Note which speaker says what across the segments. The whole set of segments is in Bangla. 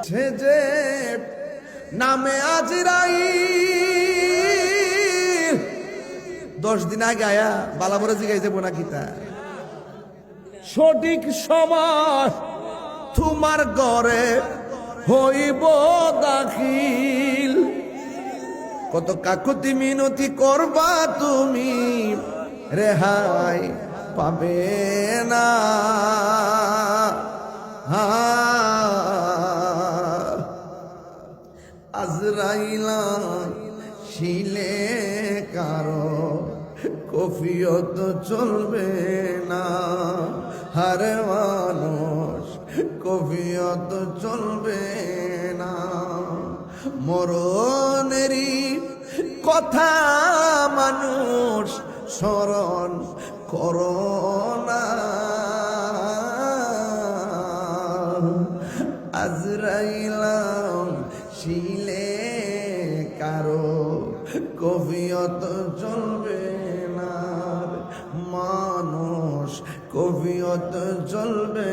Speaker 1: সে যে নামে আজরাইল 10 দিন আগে আয়া বালামরে জিগাইছে বোনা কিতা সঠিক সময় তোমার ঘরে হইব দাখিল। কত কাকুতি মিনতি করবা তুমি রেহাই পাবে না। আজরাইলা শিলে কারো কফিয়ত চলবে না। হার মানুষ কফিয়ত চলবে না। মরণেরই কথা মানুষ স্মরণ করো না। আজরাইলা শিলে কারো কফিয়ত চলবে না। মানুষ কফিয়ত চলবে।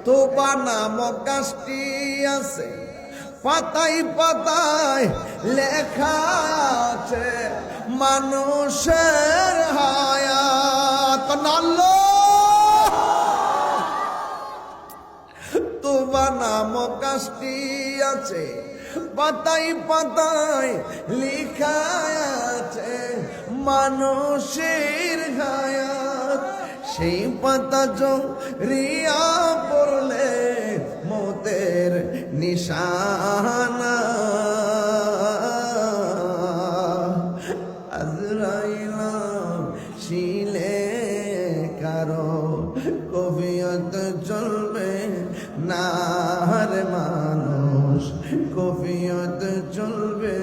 Speaker 1: তোবা নামক গাছটি আছে, পাতায় পাতায় লেখা আছে মানুষের হায়াত। তোবা নামক গাছটি আছে, পাতায় পাতায় লেখা আছে মানুষের হায়াত। সেই পাতা রিয়া পড়লে মতের নিশানা। আজরাইলা শিলে কারো কফিয়ত চলবে না। রে মানুষ কফিয়ত চলবে